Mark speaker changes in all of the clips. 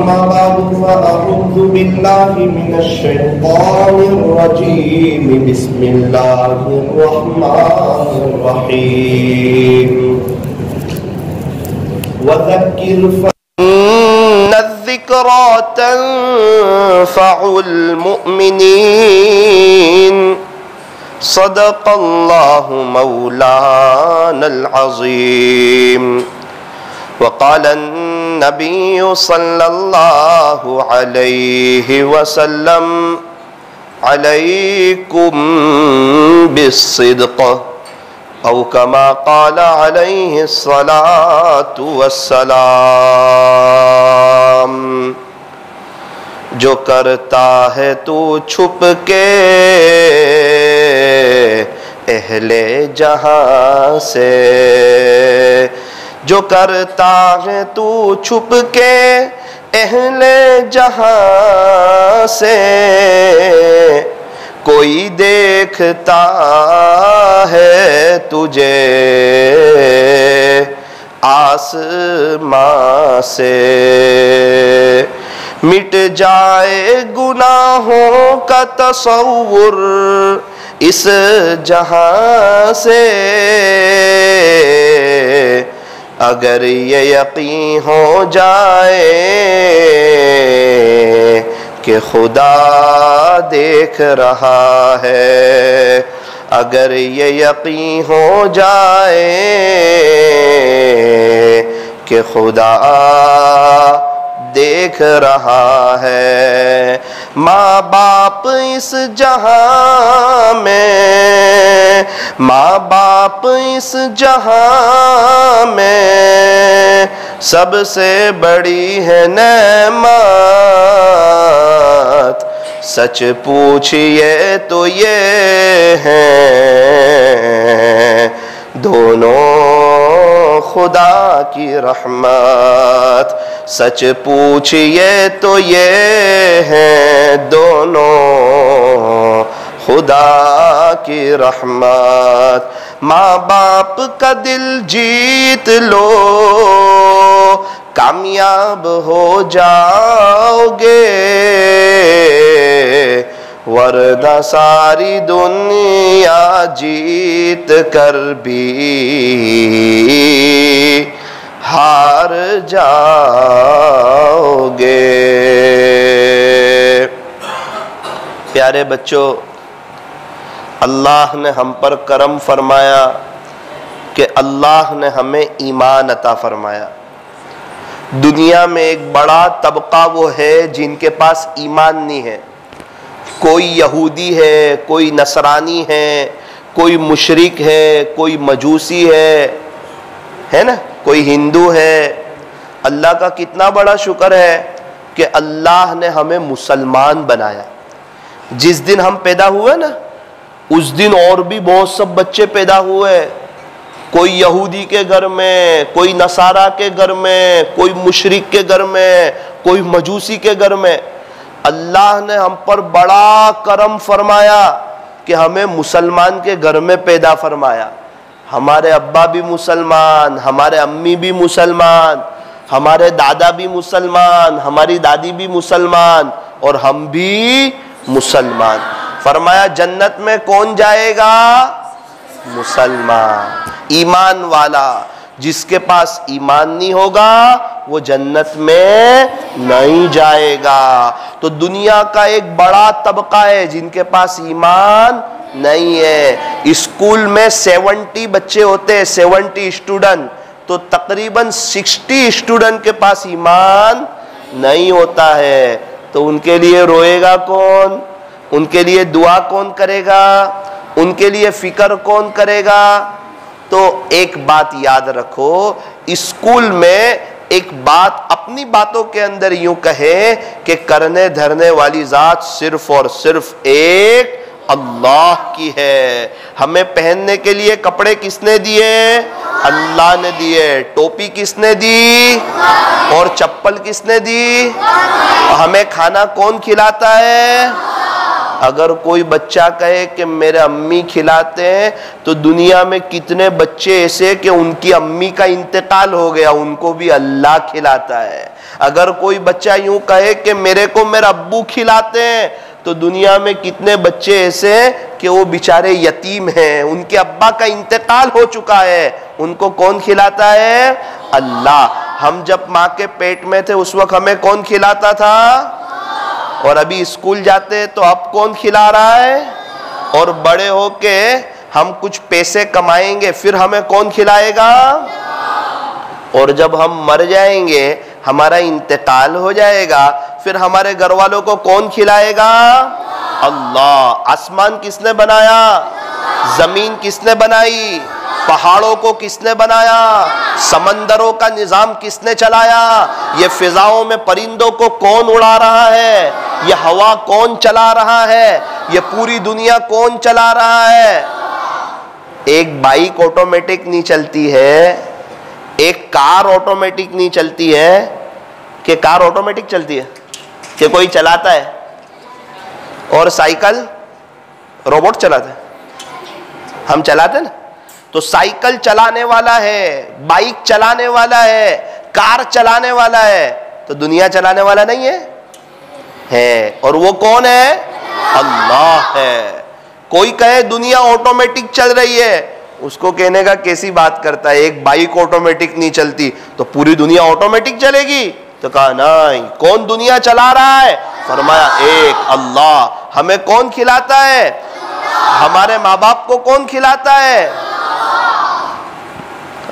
Speaker 1: अम्मा बादु फ़अऊज़ु बिल्लाहि मिनश्शैतानिर्रजीम बिस्मिल्लाहिर्रहमानिर्रहीम वज़क्किर फ़इन्नज़्ज़िक्रा तन्फ़उल मुअ्मिनीन सदक़ल्लाहु मौलानल अज़ीम वक़ाल नबी सल्लल्लाहु अलैहि वसल्लम अलैकुम बिस्सिद्क़ औ कमा क़ाल अलैहि सलातु वस्सलाम। जो करता है तू छुप के अहले जहां से, जो करता है तू छुप के अहले जहां से, कोई देखता है तुझे आसमां से। मिट जाए गुनाहों का तसव्वुर इस जहां से, अगर ये यकीन हो जाए कि खुदा देख रहा है, अगर ये यकीन हो जाए कि खुदा देख रहा है। माँ बाप इस जहां में, माँ बाप इस जहां में सबसे बड़ी है नेमत। सच पूछिए तो ये हैं दोनों खुदा की रहमत। सच पूछिए तो ये हैं दोनों खुदा की रहमत। माँ बाप का दिल जीत लो कामयाब हो जाओगे, वरना सारी दुनिया जीत कर भी हार जाओगे। प्यारे बच्चों, अल्लाह ने हम पर करम फरमाया कि अल्लाह ने हमें ईमान अता फरमाया। दुनिया में एक बड़ा तबका वो है जिनके पास ईमान नहीं है। कोई यहूदी है, कोई नसरानी है, कोई मुशरिक है, कोई मजूसी है ना, कोई हिंदू है। अल्लाह का कितना बड़ा शुक्र है कि अल्लाह ने हमें मुसलमान बनाया। जिस दिन हम पैदा हुए ना, उस दिन और भी बहुत सब बच्चे पैदा हुए। कोई यहूदी के घर में, कोई नसारा के घर में, कोई मुशरिक के घर में, कोई मजूसी के घर में। अल्लाह ने हम पर बड़ा करम फरमाया कि हमें मुसलमान के घर में पैदा फरमाया। हमारे अब्बा भी मुसलमान, हमारे अम्मी भी मुसलमान, हमारे दादा भी मुसलमान, हमारी दादी भी मुसलमान और हम भी मुसलमान। फरमाया जन्नत में कौन जाएगा? मुसलमान, ईमान वाला। जिसके पास ईमान नहीं होगा वो जन्नत में नहीं जाएगा। तो दुनिया का एक बड़ा तबका है जिनके पास ईमान नहीं है। स्कूल में 70 बच्चे होते हैं, 70 स्टूडेंट, तो तकरीबन 60 स्टूडेंट के पास ईमान नहीं होता है। तो उनके लिए रोएगा कौन? उनके लिए दुआ कौन करेगा? उनके लिए फिक्र कौन करेगा? तो एक बात याद रखो, स्कूल में एक बात अपनी बातों के अंदर यूं कहे कि करने धरने वाली जात सिर्फ और सिर्फ एक अल्लाह की है। हमें पहनने के लिए कपड़े किसने दिए? अल्लाह ने दिए। टोपी किसने दी? और चप्पल किसने दी? हमें खाना कौन खिलाता है? अगर कोई बच्चा कहे कि मेरे अम्मी खिलाते हैं, तो दुनिया में कितने बच्चे ऐसे कि उनकी अम्मी का इंतकाल हो गया, उनको भी अल्लाह खिलाता है। अगर कोई बच्चा यूं कहे कि मेरे को मेरे अब्बू खिलाते हैं, तो दुनिया में कितने बच्चे ऐसे हैं कि वो बेचारे यतीम हैं, उनके अब्बा का इंतकाल हो चुका है, उनको कौन खिलाता है? अल्लाह। हम जब माँ के पेट में थे उस वक्त हमें कौन खिलाता था? और अभी स्कूल जाते तो अब कौन खिला रहा है? और बड़े होके हम कुछ पैसे कमाएंगे, फिर हमें कौन खिलाएगा? और जब हम मर जाएंगे, हमारा इंतकाल हो जाएगा, फिर हमारे घर वालों को कौन खिलाएगा? अल्लाह। आसमान किसने बनाया? जमीन किसने बनाई? पहाड़ों को किसने बनाया? समंदरों का निजाम किसने चलाया? ये फिजाओं में परिंदों को कौन उड़ा रहा है? ये हवा कौन चला रहा है? ये पूरी दुनिया कौन चला रहा है? एक बाइक ऑटोमेटिक नहीं चलती है, एक कार ऑटोमेटिक नहीं चलती है। कि कार ऑटोमेटिक चलती है कि कोई चलाता है? और साइकिल रोबोट चलाता है, हम चलाते ना। तो साइकिल चलाने वाला है, बाइक चलाने वाला है, कार चलाने वाला है, तो दुनिया चलाने वाला नहीं है। और वो कौन है? अल्लाह है। कोई कहे दुनिया ऑटोमेटिक चल रही है, उसको कहने का कैसी बात करता है? एक बाइक ऑटोमेटिक नहीं चलती तो पूरी दुनिया ऑटोमेटिक चलेगी? तो कहा नहीं। कौन दुनिया चला रहा है? फरमाया एक अल्लाह। हमें कौन खिलाता है? हमारे माँ बाप को कौन खिलाता है?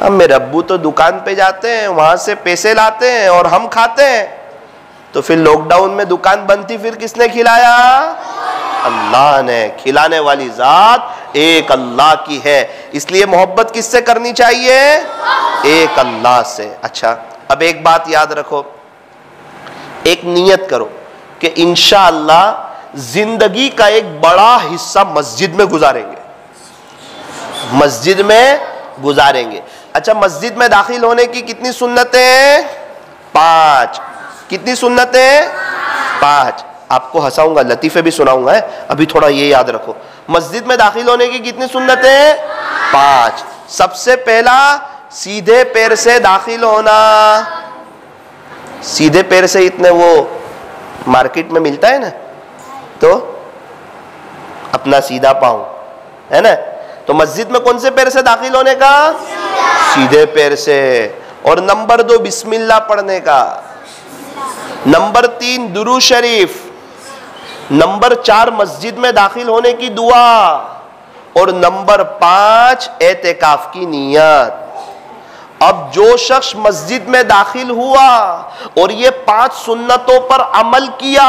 Speaker 1: अब मेरे अब्बू तो दुकान पे जाते हैं, वहां से पैसे लाते हैं और हम खाते हैं। तो फिर लॉकडाउन में दुकान बंद थी, फिर किसने खिलाया? अल्लाह ने। खिलाने वाली जात एक अल्लाह की है, इसलिए मोहब्बत किससे करनी चाहिए? एक अल्लाह से। अच्छा, अब एक बात याद रखो, एक नियत करो कि इंशाअल्लाह जिंदगी का एक बड़ा हिस्सा मस्जिद में गुजारेंगे, मस्जिद में गुजारेंगे। अच्छा, मस्जिद में दाखिल होने की कितनी सुन्नतें हैं? 5। कितनी सुन्नतें? 5। आपको हंसाऊंगा, लतीफे भी सुनाऊंगा, अभी थोड़ा ये याद रखो। मस्जिद में दाखिल होने की कितनी सुन्नतें? 5। सबसे पहला, सीधे पैर से दाखिल होना। सीधे पैर से इतने वो मार्केट में मिलता है ना, तो अपना सीधा पाँव है ना। तो मस्जिद में कौन से पैर से दाखिल होने का? सीधे पैर से। और नंबर 2 बिस्मिल्लाह पढ़ने का। नंबर 3 दुरूद शरीफ। नंबर 4 मस्जिद में दाखिल होने की दुआ। और नंबर 5 एतेकाफ की नियत। अब जो शख्स मस्जिद में दाखिल हुआ और ये 5 सुन्नतों पर अमल किया,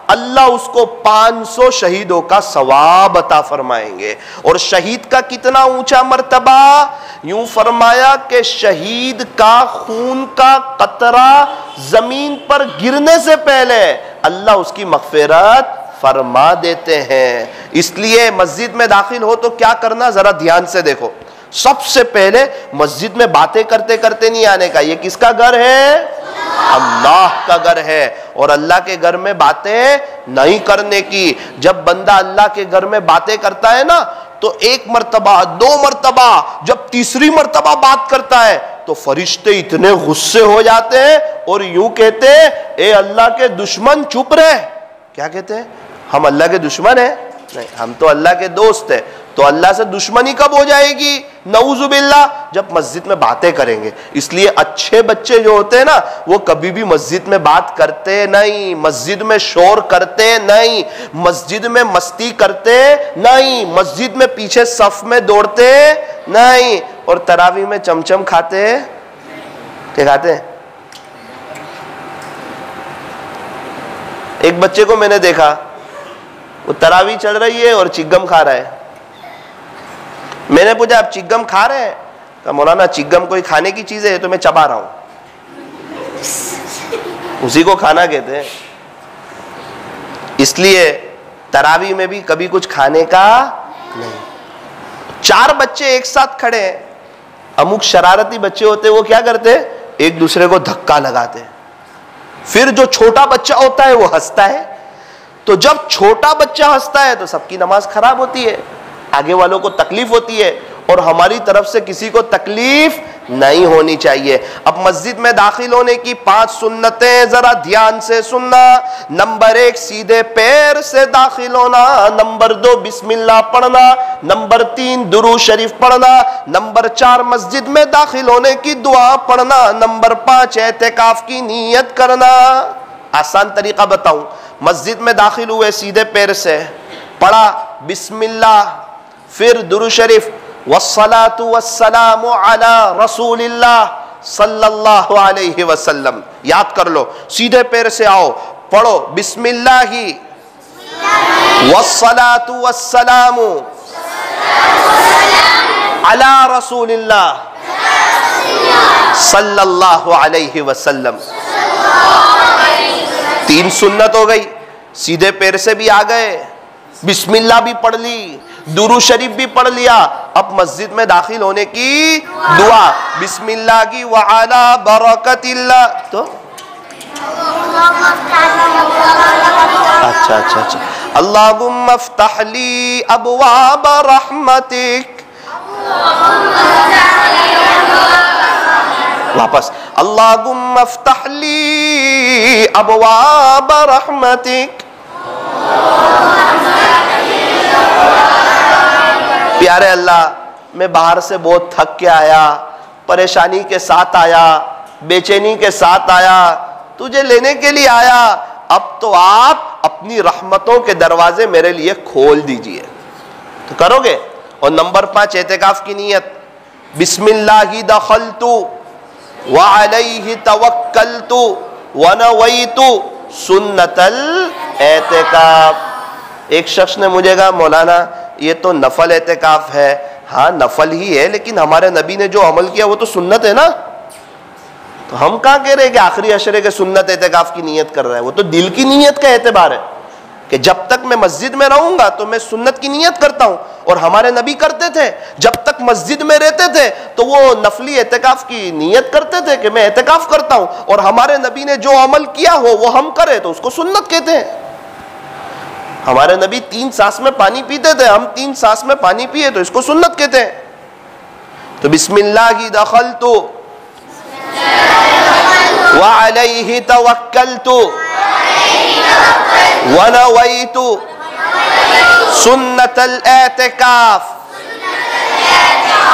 Speaker 1: अल्लाह उसको 500 शहीदों का सवाब अता फरमाएंगे। और शहीद का कितना ऊंचा मर्तबा? यूं फरमाया कि शहीद का खून का कतरा जमीन पर गिरने से पहले अल्लाह उसकी मग़फ़िरत फरमा देते हैं। इसलिए मस्जिद में दाखिल हो तो क्या करना, जरा ध्यान से देखो। सबसे पहले मस्जिद में बातें करते करते नहीं आने का। ये किसका घर है? अल्लाह का घर है। और अल्लाह के घर में बातें नहीं करने की। जब बंदा अल्लाह के घर में बातें करता है ना, तो 1 मर्तबा, 2 मर्तबा, जब तीसरी मर्तबा बात करता है तो फरिश्ते इतने गुस्से हो जाते हैं और यूं कहते हैं, ए अल्लाह के दुश्मन चुप रहे। क्या कहते हैं? हम अल्लाह के दुश्मन हैं? नहीं, हम तो अल्लाह के दोस्त हैं। तो अल्लाह से दुश्मनी कब हो जाएगी? नऊजुबिल्लाह, जब मस्जिद में बातें करेंगे। इसलिए अच्छे बच्चे जो होते हैं ना, वो कभी भी मस्जिद में बात करते नहीं, मस्जिद में शोर करते नहीं, मस्जिद में मस्ती करते नहीं, मस्जिद में पीछे सफ में दौड़ते नहीं। और तरावी में चमचम खाते, क्या खाते हैं? एक बच्चे को मैंने देखा, वो तरावी चल रही है और चिगम खा रहा है। मैंने पूछा, आप चिगम खा रहे हैं? कहा, मौलाना चिगम कोई खाने की चीज है, तो मैं चबा रहा हूं। उसी को खाना कहते हैं। इसलिए तरावी में भी कभी कुछ खाने का नहीं। 4 बच्चे एक साथ खड़े हैं, अमुक शरारती बच्चे होते हैं, वो क्या करते हैं? एक दूसरे को धक्का लगाते हैं। फिर जो छोटा बच्चा होता है वो हंसता है, तो जब छोटा बच्चा हंसता है तो सबकी नमाज खराब होती है, आगे वालों को तकलीफ होती है, और हमारी तरफ से किसी को तकलीफ नहीं होनी चाहिए। अब मस्जिद में दाखिल होने की 5 सुन्नतें जरा ध्यान से सुनना। नंबर 1 सीधे पैर से दाखिल होना, नंबर 2 बिस्मिल्लाह पढ़ना, नंबर 3 दुरूद शरीफ पढ़ना, नंबर 4 मस्जिद में दाखिल होने की दुआ पढ़ना, नंबर 5 एतिकाफ की नीयत करना। आसान तरीका बताऊं, मस्जिद में दाखिल हुए सीधे पैर से, पढ़ा बिस्मिल्लाह, फिर दुरूद शरीफ, वस्सलातु वस्सलामु अला रसूलिल्लाह सल्लल्लाहु अलैहि वसल्लम, याद कर लो। सीधे पैर से आओ, पढ़ो बिस्मिल्लाही वस्सलातु वस्सलामु अला रसूलिल्लाह सल्लल्लाहु अलैहि वसल्लम। 3 सुन्नत हो गई। सीधे पैर से भी आ गए, बिस्मिल्लाह भी पढ़ ली, दुरूद शरीफ भी पढ़ लिया। अब मस्जिद में दाखिल होने की दुआ, बिस्मिल्लाह की व अला बरकतिल्लाह। तो अच्छा, अल्लाहुम्मा फ़्तह ली अबवाब रहमतिक, वापस अल्लाहुम्मा फ़्तह ली अबवाब रहमतिक। प्यारे अल्लाह, मैं बाहर से बहुत थक के आया, परेशानी के साथ आया, बेचैनी के साथ आया, तुझे लेने के लिए आया। अब तो आप अपनी रहमतों के दरवाजे मेरे लिए खोल दीजिए। तो करोगे। और नंबर 5 एतिकाफ की नीयत, बिस्मिल्लाही दखलतु व अलैहि तवक्कलतु व नवैतु सुन्नतल एतिकाफ। एक शख्स ने मुझे कहा, मौलाना ये तो नफल एतिकाफ है। हाँ नफल ही है, लेकिन हमारे नबी ने जो अमल किया वो तो सुन्नत है ना। तो हम कहाँ कह रहे हैं कि आखिरी अशरे के सुन्नत एतिकाफ की नीयत कर रहा है, वो तो दिल की नीयत का एतबार है कि जब तक मैं मस्जिद में रहूंगा तो मैं सुन्नत की नीयत करता हूं। और हमारे नबी करते थे, जब तक मस्जिद में रहते थे तो वो नफली एतिकाफ की नीयत करते थे कि मैं एतिकाफ करता हूं, और हमारे नबी ने जो अमल किया हो वो हम करें तो उसको सुन्नत कहते हैं। हमारे नबी 3 सांस में पानी पीते थे, हम 3 सांस में पानी पिए तो इसको सुन्नत कहते हैं। तो बिस्मिल्लाही दखलतु व अलैहि तवक्कलतु व नवैतु सुन्नतल एतिकाफ।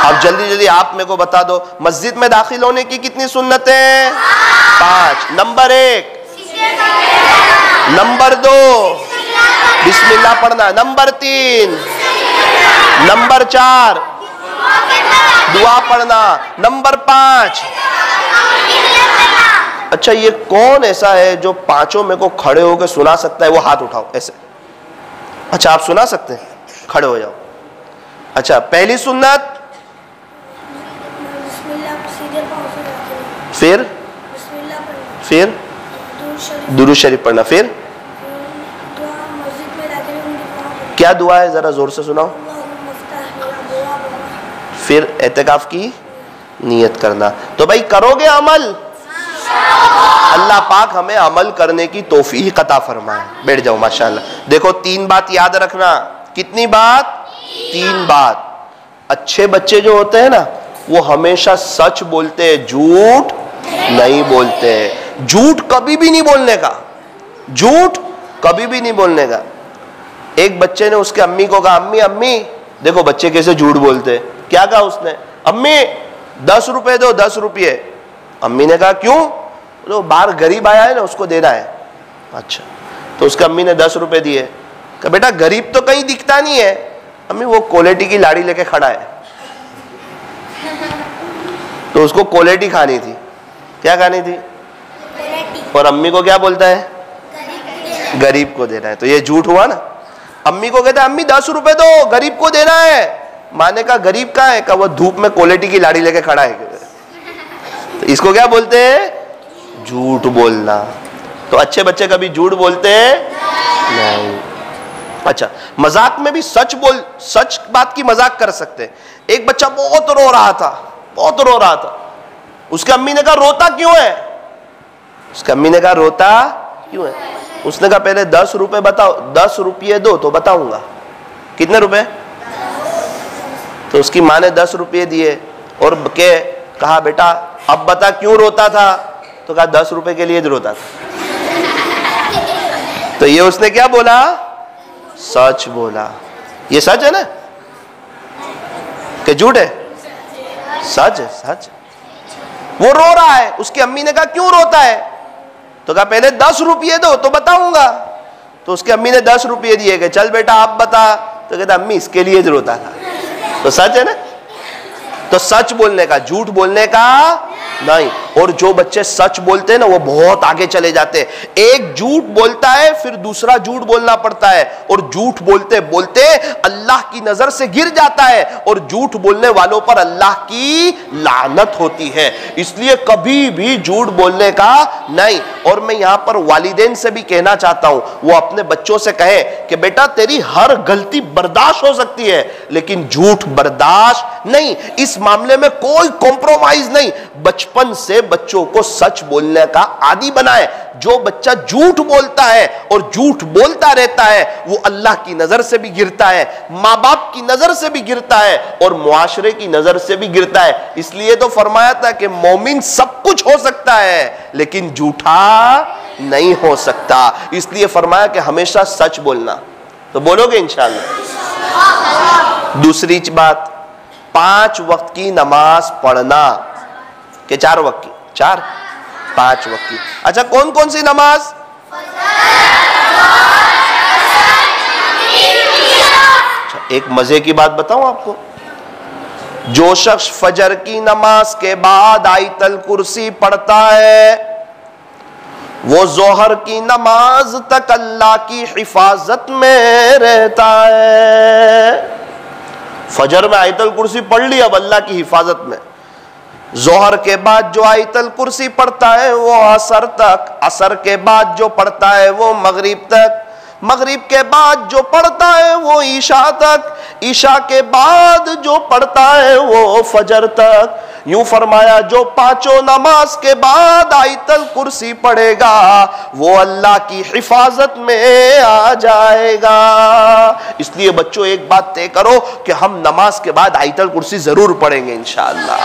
Speaker 1: अब जल्दी जल्दी आप मेरे को बता दो, मस्जिद में दाखिल होने की कितनी सुन्नतें? 5। नंबर 1, नंबर 2 बिस्मिल्लाह पढ़ना, नंबर 3, नंबर 4 दुआ पढ़ना, नंबर 5। अच्छा, ये कौन ऐसा है जो पांचों में को खड़े होकर सुना सकता है? वो हाथ उठाओ ऐसे। अच्छा, आप सुना सकते हैं, खड़े हो जाओ। अच्छा, पहली सुन्नत, फिर दुरूद शरीफ पढ़ना, फिर क्या दुआ है, जरा जोर से सुनाओ। फिर एतिकाफ की नियत करना। तो भाई करोगे अमल? अल्लाह पाक हमें अमल करने की तौफीक अता फरमाए। बैठ जाओ माशाअल्लाह। देखो 3 बात याद रखना। कितनी बात? 3 बात। अच्छे बच्चे जो होते हैं ना, वो हमेशा सच बोलते हैं, झूठ नहीं बोलते हैं। झूठ कभी भी नहीं बोलने का, झूठ कभी भी नहीं बोलने का। एक बच्चे ने उसके अम्मी को कहा, अम्मी अम्मी देखो बच्चे कैसे झूठ बोलते हैं। क्या कहा उसने? अम्मी 10 रुपए दो, 10 रुपये। अम्मी ने कहा क्यों? तो बाहर गरीब आया है ना, उसको देना है। अच्छा, तो उसकी अम्मी ने 10 रुपए दिए। कहा बेटा गरीब तो कहीं दिखता नहीं है। अम्मी वो क्वालिटी की लाड़ी लेके खड़ा है। तो उसको क्वालिटी खानी थी। क्या खानी थी? और अम्मी को क्या बोलता है? गरीब को देना है। तो ये झूठ हुआ ना। अम्मी को कहता है अम्मी 10 रुपए दो, गरीब को देना है। माँ ने कहा गरीब कहाँ है? कहा वो धूप में क्वालिटी की लाड़ी लेके खड़ा है। तो इसको क्या बोलते हैं? झूठ बोलना। तो अच्छे बच्चे कभी झूठ बोलते हैं नहीं। अच्छा, मजाक में भी सच बात की मजाक कर सकते हैं। एक बच्चा बहुत रो रहा था। उसकी अम्मी ने कहा रोता क्यों है? उसकी अम्मी ने कहा रोता क्यों है? उसने कहा पहले 10 रुपए बताओ, 10 रुपये दो तो बताऊंगा। कितने रुपए? तो उसकी माँ ने 10 रुपये दिए और कहा बेटा अब बता क्यों रोता था? तो कहा 10 रुपए के लिए रोता था। तो ये उसने क्या बोला? सच बोला। ये सच है ना कि झूठ है? सच है, सच। वो रो रहा है, उसकी अम्मी ने कहा क्यों रोता है? तो कहा पहले 10 रुपये दो तो बताऊंगा। तो उसकी अम्मी ने 10 रुपये दिए कि चल बेटा आप बता। तो कहता अम्मी इसके लिए रोता था। तो सच है ना? तो सच बोलने का, झूठ बोलने का नहीं। और जो बच्चे सच बोलते हैं ना वो बहुत आगे चले जाते हैं। एक झूठ बोलता है फिर दूसरा झूठ बोलना पड़ता है, और झूठ बोलते बोलते अल्लाह की नजर से गिर जाता है, और झूठ बोलने वालों पर अल्लाह की लानत होती है। इसलिए कभी भी झूठ बोलने का नहीं। और मैं यहां पर वालिदैन से भी कहना चाहता हूं, वो अपने बच्चों से कहे कि बेटा तेरी हर गलती बर्दाश्त हो सकती है लेकिन झूठ बर्दाश्त नहीं। इस मामले में कोई कॉम्प्रोमाइज नहीं। बचपन से बच्चों को सच बोलने का आदी बनाए। जो बच्चा झूठ बोलता है और झूठ बोलता रहता है वो अल्लाह की नजर से भी गिरता है, माँ बाप की नजर से भी गिरता है, और मुआशरे की नजर से भी गिरता है। इसलिए तो फरमाया था कि मोमिन सब कुछ हो सकता है लेकिन झूठा नहीं हो सकता। इसलिए फरमाया कि हमेशा सच बोलना। तो बोलोगे इंशाअल्लाह। दूसरी बात, 5 वक्त की नमाज पढ़ना कि 4 वक्त की? 4, 5 वक्त की। अच्छा कौन कौन सी नमाज? अच्छा, एक मजे की बात बताऊं आपको। जो शख्स फजर की नमाज के बाद आयतल कुर्सी पढ़ता है वो जोहर की नमाज तक अल्लाह की हिफाजत में रहता है। फजर में आयतल कुर्सी पढ़ ली, अब अल्लाह की हिफाजत में। जोहर के बाद जो आयतल कुर्सी पढ़ता है वो असर तक, असर के बाद जो पढ़ता है वो मगरिब तक, मगरिब के बाद जो पढ़ता है वो ईशा तक, ईशा के बाद जो पढ़ता है वो फजर तक। यूं फरमाया जो 5 नमाज के बाद आयतल कुर्सी पढ़ेगा वो अल्लाह की हिफाजत में आ जाएगा। इसलिए बच्चों एक बात तय करो कि हम नमाज के बाद आयतल कुर्सी जरूर पढ़ेंगे इंशाअल्लाह।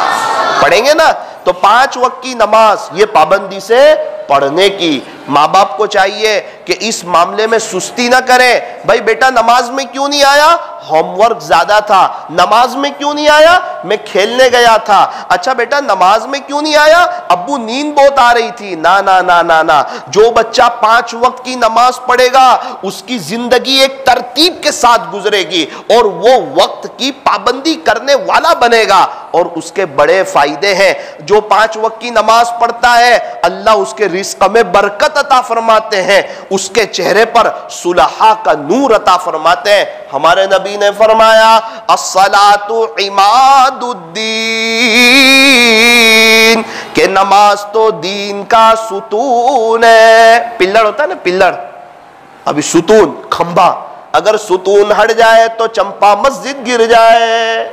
Speaker 1: पढ़ेंगे ना? तो 5 वक्त की नमाज ये पाबंदी से पढ़ने की। माँ बाप को चाहिए कि इस मामले में सुस्ती ना करें। भाई बेटा नमाज में क्यों नहीं आया? होमवर्क ज्यादा था। नमाज में क्यों नहीं आया? मैं खेलने गया था। अच्छा बेटा नमाज में क्यों नहीं आया? अब्बू नींद बहुत आ रही थी। ना ना ना ना ना। जो बच्चा 5 वक्त की नमाज पढ़ेगा उसकी जिंदगी एक तरतीब के साथ गुजरेगी और वो वक्त की पाबंदी करने वाला बनेगा, और उसके बड़े फायदे हैं। जो 5 वक्त की नमाज पढ़ता है अल्लाह उसके रिस्क में बरकत अता फरमाते हैं, उसके चेहरे पर सुलहा का नूर अता फरमाते हैं। हमारे नबी ने फरमाया अस्सलातु इमादुद्दीन, के नमाज तो दीन का सुतून है। पिल्लर होता है ना, पिल्लर, अभी सुतून खंभा, अगर सुतून हट जाए तो चंपा मस्जिद गिर जाए,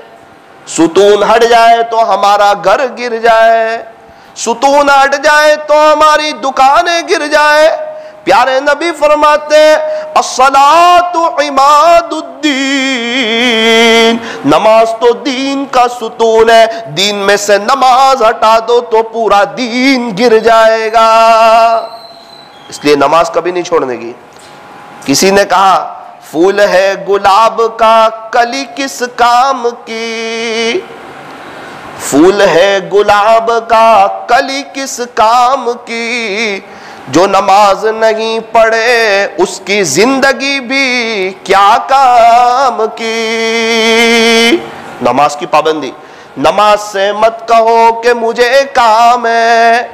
Speaker 1: सुतून हट जाए तो हमारा घर गिर जाए, सुतून हट जाए तो हमारी दुकानें गिर जाए। प्यारे नबी फरमाते अस्सलातु इमादुद्दीन, नमाज तो दीन का सुतून है, दीन में से नमाज हटा दो तो पूरा दीन गिर जाएगा। इसलिए नमाज कभी नहीं छोड़ने की। किसी ने कहा फूल है गुलाब का कली किस काम की, फूल है गुलाब का कली किस काम की, जो नमाज नहीं पढ़े उसकी जिंदगी भी क्या काम की। नमाज की पाबंदी। नमाज से मत कहो कि मुझे काम है,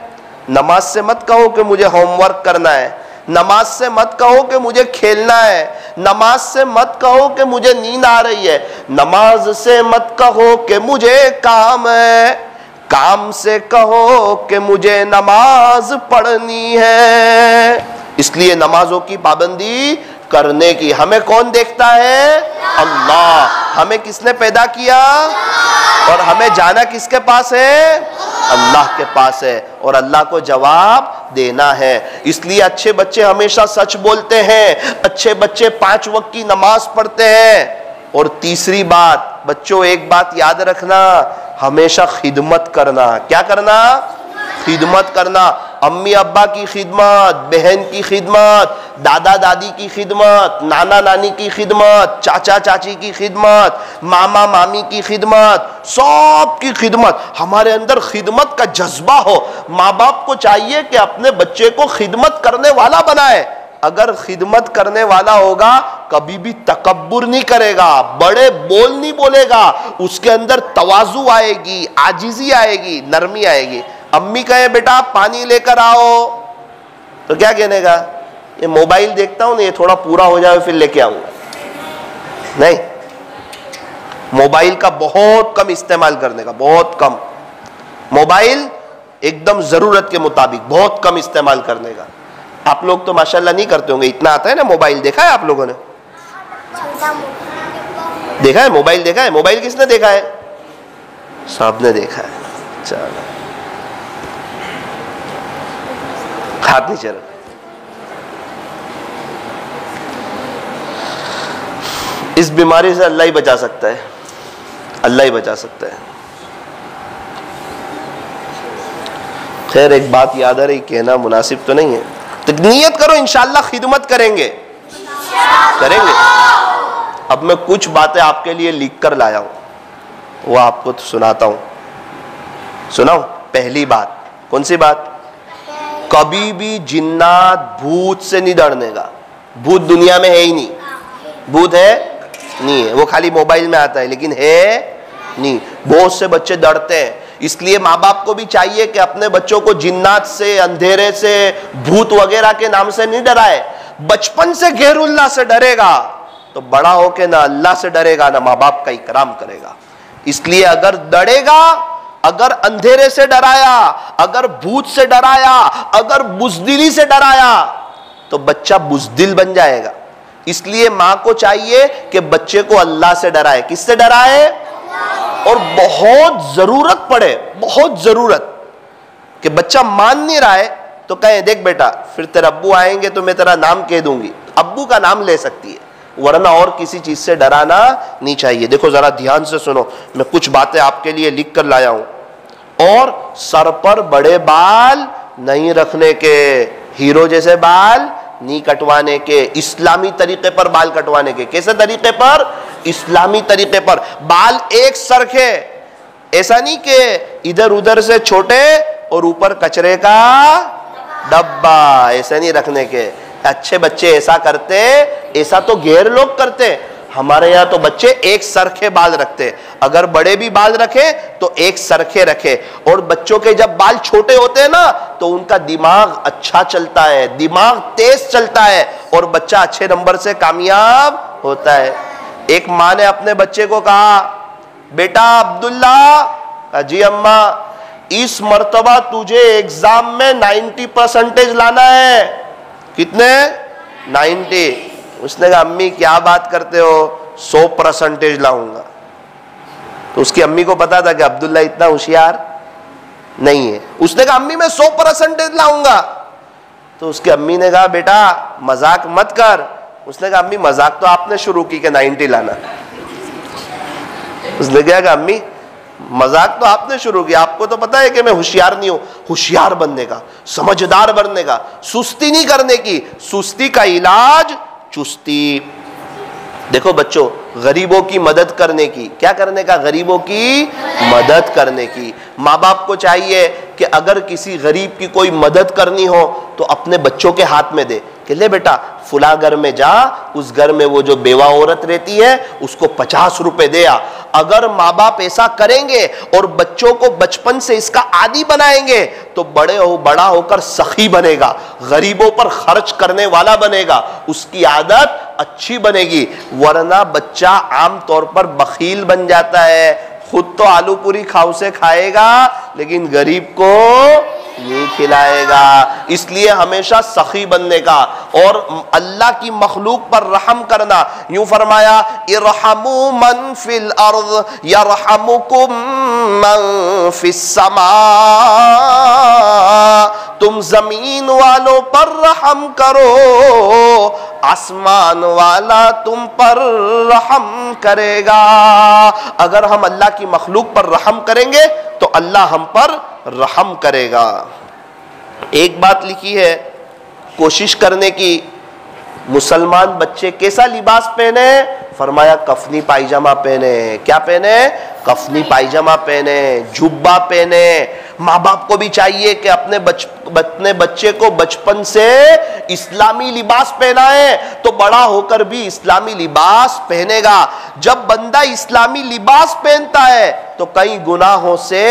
Speaker 1: नमाज से मत कहो कि मुझे होमवर्क करना है, नमाज से मत कहो कि मुझे खेलना है, नमाज से मत कहो कि मुझे नींद आ रही है, नमाज से मत कहो कि मुझे काम है, काम से कहो कि मुझे नमाज पढ़नी है। इसलिए नमाजों की पाबंदी करने की। हमें कौन देखता है? अल्लाह। हमें किसने पैदा किया? और हमें जाना किसके पास है? अल्लाह के पास है, और अल्लाह को जवाब देना है। इसलिए अच्छे बच्चे हमेशा सच बोलते हैं, अच्छे बच्चे 5 वक्त की नमाज पढ़ते हैं। और तीसरी बात बच्चों, एक बात याद रखना, हमेशा खिदमत करना। क्या करना? खिदमत करना। अम्मी अब्बा की खिदमत, बहन की खिदमत, दादा दादी की खिदमत, नाना नानी की खिदमत, चाचा चाची की खिदमत, मामा मामी की खिदमत, सब की खिदमत। हमारे अंदर खिदमत का जज्बा हो। माँ बाप को चाहिए कि अपने बच्चे को खिदमत करने वाला बनाए। अगर खिदमत करने वाला होगा, कभी भी तकब्बुर नहीं करेगा, बड़े बोल नहीं बोलेगा, उसके अंदर तवाज़ु आएगी, आजिज़ी आएगी, नरमी आएगी। अम्मी कहे बेटा पानी लेकर आओ, तो क्या कहने का? ये मोबाइल देखता हूं ना, ये थोड़ा पूरा हो जाए फिर लेके आऊंगा। नहीं, मोबाइल का बहुत कम इस्तेमाल करने का, बहुत कम। मोबाइल एकदम जरूरत के मुताबिक बहुत कम इस्तेमाल करने का। आप लोग तो माशाल्लाह नहीं करते होंगे, इतना आता है ना मोबाइल। देखा है आप लोगों ने? देखा है मोबाइल? देखा है मोबाइल? किसने देखा है? सबने देखा है। चलो हाथ नीचे रख। इस बीमारी से अल्लाह ही बचा सकता है, अल्लाह ही बचा सकता है। खैर एक बात याद आ रही, कहना मुनासिब तो नहीं है, तो नियत करो इंशाअल्लाह खिदमत करेंगे, करेंगे। अब मैं कुछ बातें आपके लिए लिख कर लाया हूं, वो आपको तो सुनाता हूं। सुनाऊं? पहली बात, कौन सी बात? कभी भी जिन्नात भूत से नहीं डरने का। भूत दुनिया में है ही नहीं। भूत है? नहीं है, वो खाली मोबाइल में आता है, लेकिन है नहीं। बहुत से बच्चे डरते हैं, इसलिए माँ बाप को भी चाहिए कि अपने बच्चों को जिन्नात से, अंधेरे से, भूत वगैरह के नाम से नहीं डराए। बचपन से गैरुल्लाह से डरेगा तो बड़ा होके ना अल्लाह से डरेगा, ना माँ बाप का इकराम करेगा। इसलिए अगर डरेगा, अगर अंधेरे से डराया, अगर भूत से डराया, अगर बुज़दिली से डराया, तो बच्चा बुज़दिल बन जाएगा। इसलिए माँ को चाहिए कि बच्चे को अल्लाह से डराए। किससे डराए? और बहुत जरूरत पड़े, बहुत जरूरत कि बच्चा मान नहीं रहा है तो कहे देख बेटा, फिर तेरे अब्बू आएंगे तो मैं तेरा नाम कह दूंगी, अब्बू का नाम ले सकती है, वरना और किसी चीज से डराना नहीं चाहिए। देखो जरा ध्यान से सुनो, मैं कुछ बातें आपके लिए लिख कर लाया हूं। और सर पर बड़े बाल नहीं रखने के, हीरो जैसे बाल नहीं कटवाने के, इस्लामी तरीके पर बाल कटवाने के। कैसे तरीके पर? इस्लामी तरीके पर। बाल एक सरखे, ऐसा नहीं कि इधर उधर से छोटे और ऊपर कचरे का डब्बा, ऐसे नहीं रखने के। अच्छे बच्चे ऐसा करते, ऐसा तो गैर लोग करते। हमारे यहाँ तो बच्चे एक सरखे बाल रखते। अगर बड़े भी बाल रखे तो एक सरखे रखे। और बच्चों के जब बाल छोटे होते हैं ना, तो उनका दिमाग अच्छा चलता है, दिमाग तेज चलता है, और बच्चा अच्छे नंबर से कामयाब होता है। एक माँ ने अपने बच्चे को कहा, बेटा अब्दुल्ला, जी अम्मा, इस मर्तबा तुझे एग्जाम में 90% लाना है। कितने? 90। उसने कहा अम्मी क्या बात करते हो, 100% लाऊंगा। तो उसकी अम्मी को पता था कि अब्दुल्ला इतना होशियार नहीं है। उसने कहा अम्मी मैं 100% लाऊंगा। तो उसकी अम्मी ने कहा बेटा मजाक मत कर। उसने कहा अम्मी मजाक तो आपने शुरू की कि 90 लाना। उसने कहा अम्मी मजाक तो आपने शुरू किया, आपको तो पता है कि मैं होशियार नहीं हूं। होशियार बनने का, समझदार बनने का, सुस्ती नहीं करने की। सुस्ती का इलाज चुस्ती। देखो बच्चों, गरीबों की मदद करने की, क्या करने का? गरीबों की मदद करने की। माँ बाप को चाहिए कि अगर किसी गरीब की कोई मदद करनी हो तो अपने बच्चों के हाथ में दे कि ले बेटा फुला घर में जा, उस घर में वो जो बेवा औरत रहती है उसको 50 रुपए दे आ। अगर माँ बाप ऐसा करेंगे और बच्चों को बचपन से इसका आदी बनाएंगे तो बड़ा होकर सखी बनेगा, गरीबों पर खर्च करने वाला बनेगा, उसकी आदत अच्छी बनेगी। वरना बच्चा आम तौर पर बखील बन जाता है, खुद तो आलू पूरी खाऊ से खाएगा लेकिन गरीब को नहीं खिलाएगा। इसलिए हमेशा सखी बनने का, और अल्लाह की मखलूक पर रहम करना। यूं फरमाया, इरहमू मन फिल अर्द यरहमुकुम मन फिस समा, तुम जमीन वालों पर रहम करो, आसमान वाला तुम पर रहम करेगा। अगर हम अल्लाह की मखलूक पर रहम करेंगे तो अल्लाह हम पर रहम करेगा। एक बात लिखी है कोशिश करने की, मुसलमान बच्चे कैसा लिबास पहने? फरमाया कफनी पायजामा पहने। क्या पहने? कफनी पायजामा पहने, जुब्बा पहने। माँ बाप को भी चाहिए कि अपने बच्चे को बचपन से इस्लामी लिबास पहनाए तो बड़ा होकर भी इस्लामी लिबास पहनेगा। जब बंदा इस्लामी लिबास पहनता है तो कई गुनाहों से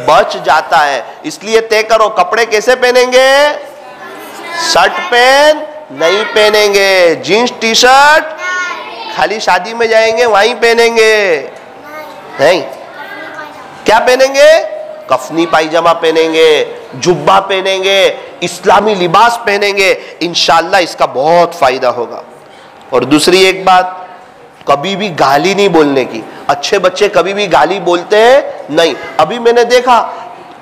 Speaker 1: बच जाता है। इसलिए तय करो कपड़े कैसे पहनेंगे? शर्ट पैंट नहीं पहनेंगे, जीन्स टी शर्ट खाली शादी में जाएंगे वहीं पहनेंगे नहीं। क्या पहनेंगे? कफनी पायजामा पहनेंगे, जुब्बा पहनेंगे, इस्लामी लिबास पहनेंगे। इंशाअल्लाह इसका बहुत फायदा होगा। और दूसरी एक बात, कभी भी गाली नहीं बोलने की। अच्छे बच्चे कभी भी गाली बोलते हैं नहीं। अभी मैंने देखा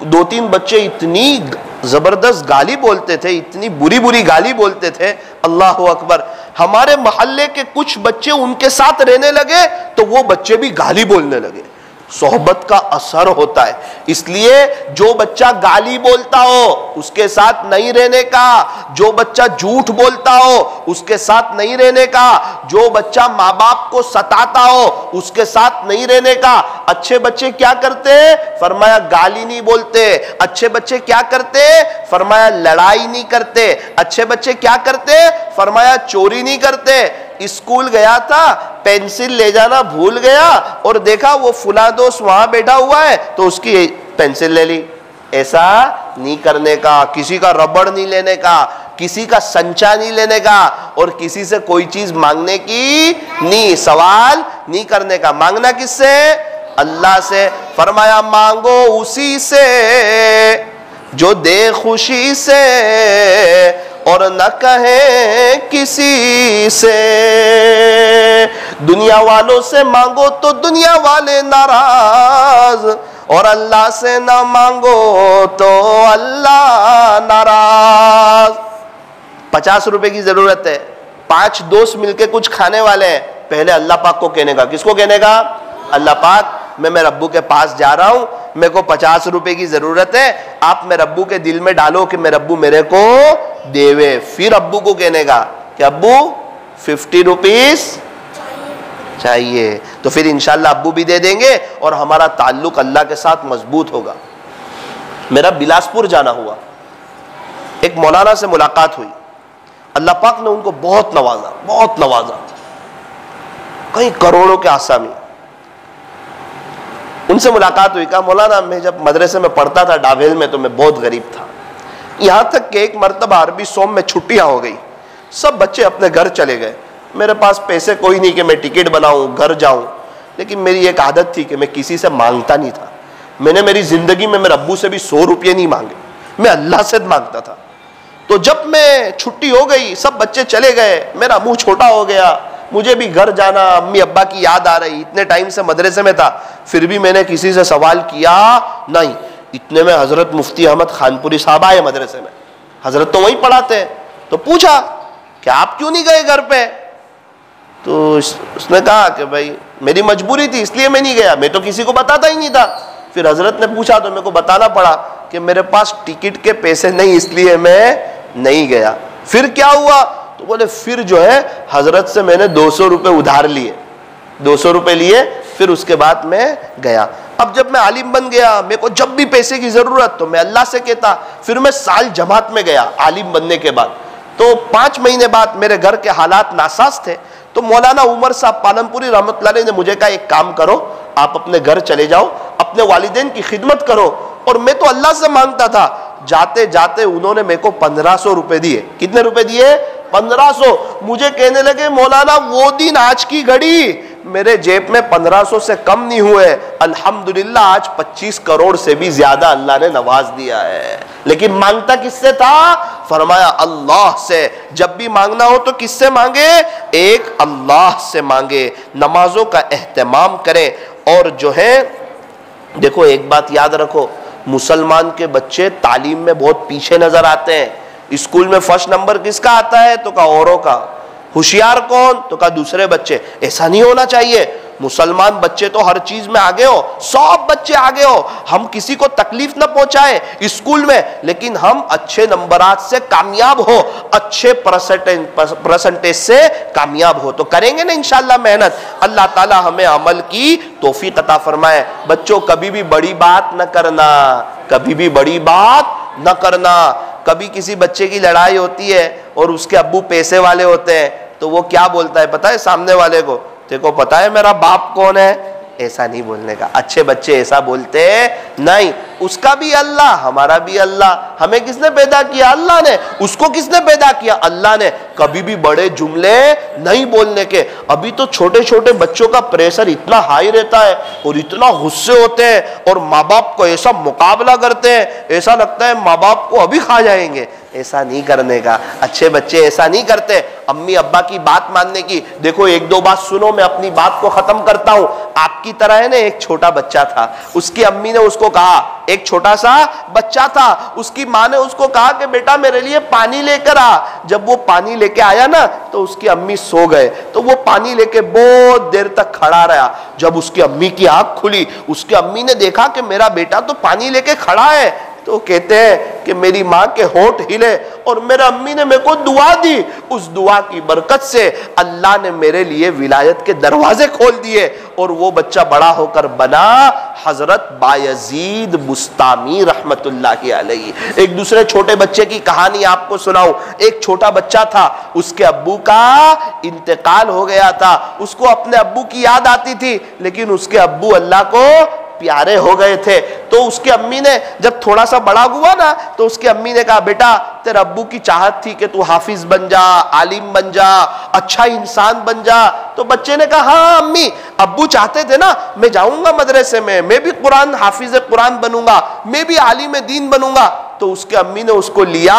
Speaker 1: 2-3 बच्चे इतनी जबरदस्त गाली बोलते थे, इतनी बुरी बुरी गाली बोलते थे, अल्लाह अकबर। हमारे मोहल्ले के कुछ बच्चे उनके साथ रहने लगे तो वो बच्चे भी गाली बोलने लगे। सोहबत का असर होता है। इसलिए जो बच्चा गाली बोलता हो उसके साथ नहीं रहने का, जो बच्चा झूठ बोलता हो उसके साथ नहीं रहने का, जो बच्चा माँ बाप को सताता हो उसके साथ नहीं रहने का। अच्छे बच्चे क्या करते? फरमाया गाली नहीं बोलते। अच्छे बच्चे क्या करते? फरमाया लड़ाई नहीं करते। अच्छे बच्चे क्या करते? फरमाया चोरी नहीं करते। स्कूल गया था, पेंसिल ले जाना भूल गया और देखा वो फुला दोस्त वहां बैठा हुआ है तो उसकी पेंसिल ले ली। ऐसा नहीं करने का। किसी का रबड़ नहीं लेने का, किसी का संचा नहीं लेने का और किसी से कोई चीज मांगने की नहीं, सवाल नहीं करने का। मांगना किससे? अल्लाह से। फरमाया मांगो उसी से जो दे खुशी से और न कहे किसी से। दुनिया वालों से मांगो तो दुनिया वाले नाराज, और अल्लाह से ना मांगो तो अल्लाह नाराज। 50 रुपए की जरूरत है, 5 दोस्त मिलके कुछ खाने वाले हैं, पहले अल्लाह पाक को कहने का। किसको कहने का? अल्लाह पाक, मैं मेरे रब्बू के पास जा रहा हूं, मेरे को 50 रुपए की जरूरत है, आप मेरे रब्बू के दिल में डालो कि मेरे रब्बू मेरे को देवे। फिर अब्बू को कहने का कि अब्बू 50 रुपीस चाहिए, तो फिर इंशाल्लाह अब्बू भी दे देंगे और हमारा ताल्लुक अल्लाह के साथ मजबूत होगा। मेरा बिलासपुर जाना हुआ, एक मौलाना से मुलाकात हुई। अल्लाह पाक ने उनको बहुत नवाजा, बहुत नवाजा, कई करोड़ों के आसामी। उनसे मुलाकात हुई, कहा मौलाना मैं जब मदरसे में पढ़ता था डावेल में तो मैं बहुत गरीब था। यहाँ तक कि एक मरतबा अरबी सोम में छुट्टियाँ हो गई, सब बच्चे अपने घर चले गए, मेरे पास पैसे कोई नहीं कि मैं टिकट बनाऊँ घर जाऊँ। लेकिन मेरी एक आदत थी कि मैं किसी से मांगता नहीं था। मैंने मेरी ज़िंदगी में मेरे अब्बू से भी 100 रुपये नहीं मांगे, मैं अल्लाह से मांगता था। तो जब मैं छुट्टी हो गई, सब बच्चे चले गए, मेरा मुँह छोटा हो गया, मुझे भी घर जाना, अम्मी अब्बा की याद आ रही। इतने टाइम से मदरसे में था, फिर भी मैंने किसी से सवाल किया नहीं। इतने में हजरत मुफ्ती अहमद खानपुरी साहब आए मदरसे में, हजरत तो वहीं पढ़ाते हैं। तो पूछा कि आप क्यों नहीं गए घर पे? तो उसने कहा कि भाई मेरी मजबूरी थी इसलिए मैं नहीं गया, मैं तो किसी को बताता ही नहीं था। फिर हजरत ने पूछा तो मेरे को बताना पड़ा कि मेरे पास टिकट के पैसे नहीं इसलिए मैं नहीं गया। फिर क्या हुआ? तो बोले फिर जो है हजरत से मैंने 200 रुपये उधार लिए, 200 रुपये लिए, फिर उसके बाद मैं गया। अब जब मैं आलिम बन गया, मेरे को जब भी पैसे की जरूरत तो मैं अल्लाह से कहता। फिर मैं साल जमात में गया आलिम बनने के बाद, तो 5 महीने बाद मेरे घर के हालात नासाज थे। तो मौलाना उमर साहब पालनपुरी रहमतुल्लाह अलैह ने मुझे कहा एक काम करो, आप अपने घर चले जाओ, अपने वालिदैन की खिदमत करो। और मैं तो अल्लाह से मांगता था। जाते जाते उन्होंने मेरे को 1500 रुपए दिए। कितने रुपए दिए? 1500। मुझे कहने लगे मौलाना वो दिन आज की घड़ी मेरे जेब में 1500 से कम नहीं हुए, अल्हम्दुलिल्लाह आज 25 करोड़ से भी ज्यादा अल्लाह ने नवाज दिया है। लेकिन मांगता किससे था? फरमाया अल्लाह से। जब भी मांगना हो तो किससे मांगे? एक अल्लाह से मांगे। नमाजों का एहतमाम करें। और जो है देखो, एक बात याद रखो, मुसलमान के बच्चे तालीम में बहुत पीछे नजर आते हैं। स्कूल में फर्स्ट नंबर किसका आता है? तो का औरों का। होशियार कौन? तो का दूसरे बच्चे। ऐसा नहीं होना चाहिए। मुसलमान बच्चे तो हर चीज में आगे हो, सब बच्चे आगे हो। हम किसी को तकलीफ ना पहुंचाए स्कूल में, लेकिन हम अच्छे नंबरात से कामयाब हो, अच्छे परसेंटेज से कामयाब हो। तो करेंगे ना इंशाल्लाह मेहनत। अल्लाह ताला हमें अमल की तौफीक अता फरमाए। बच्चों, कभी भी बड़ी बात न करना, कभी भी बड़ी बात न करना। कभी किसी बच्चे की लड़ाई होती है और उसके अब्बू पैसे वाले होते हैं, तो वो क्या बोलता है पता है सामने वाले को? देखो पता है मेरा बाप कौन है? ऐसा नहीं बोलने का। अच्छे बच्चे ऐसा बोलते नहीं। उसका भी अल्लाह, हमारा भी अल्लाह। हमें किसने पैदा किया? अल्लाह ने। उसको किसने पैदा किया? अल्लाह ने। कभी भी बड़े जुमले नहीं बोलने के। अभी तो छोटे छोटे बच्चों का प्रेशर इतना हाई रहता है और इतना गुस्से होते हैं और माँ बाप को ऐसा मुकाबला करते हैं, ऐसा लगता है माँ बाप को अभी खा जाएंगे। ऐसा नहीं करने का। अच्छे बच्चे ऐसा नहीं करते। अम्मी अब्बा की बात मानने की। देखो एक दो बात सुनो, मैं अपनी बात को खत्म करता हूं। आपकी तरह है ना, एक छोटा बच्चा था, उसकी अम्मी ने उसको कहा, एक छोटा सा बच्चा था, उसकी माँ ने उसको कहा कि बेटा मेरे लिए पानी लेकर आ। जब वो पानी लेके आया ना, तो उसकी अम्मी सो गए, तो वो पानी लेके बहुत देर तक खड़ा रहा। जब उसकी अम्मी की आंख खुली, उसकी अम्मी ने देखा कि मेरा बेटा तो पानी लेके खड़ा है, तो कहते हैं कि मेरी माँ के होंठ हिले और मेरा अम्मी ने मेरे को दुआ दी। उस दुआ की बरकत से अल्लाह ने मेरे लिए विलायत के दरवाजे खोल दिए और वो बच्चा बड़ा होकर बना हजरत बायजीद बुस्तामी रहमतुल्लाहि अलैहि। एक दूसरे छोटे बच्चे की कहानी आपको सुनाऊं। एक छोटा बच्चा था, उसके अब्बू का इंतकाल हो गया था। उसको अपने अब्बू की याद आती थी, लेकिन उसके अब्बू अल्लाह को प्यारे हो गए थे। तो उसकी अम्मी ने जब थोड़ा सा बड़ा हुआ ना, तो उसकी अम्मी ने कहा बेटा तेरे अब्बू की चाहत थी कि तू हाफिज बन जा, आलिम बन जा, अच्छा इंसान बन जा। तो बच्चे ने कहा हाँ अम्मी, अब्बू चाहते थे ना मैं जाऊंगा मदरसे में, मैं भी कुरान हाफिज कुरान बनूंगा, मैं भी आलिम दीन बनूंगा। तो उसके अम्मी ने उसको लिया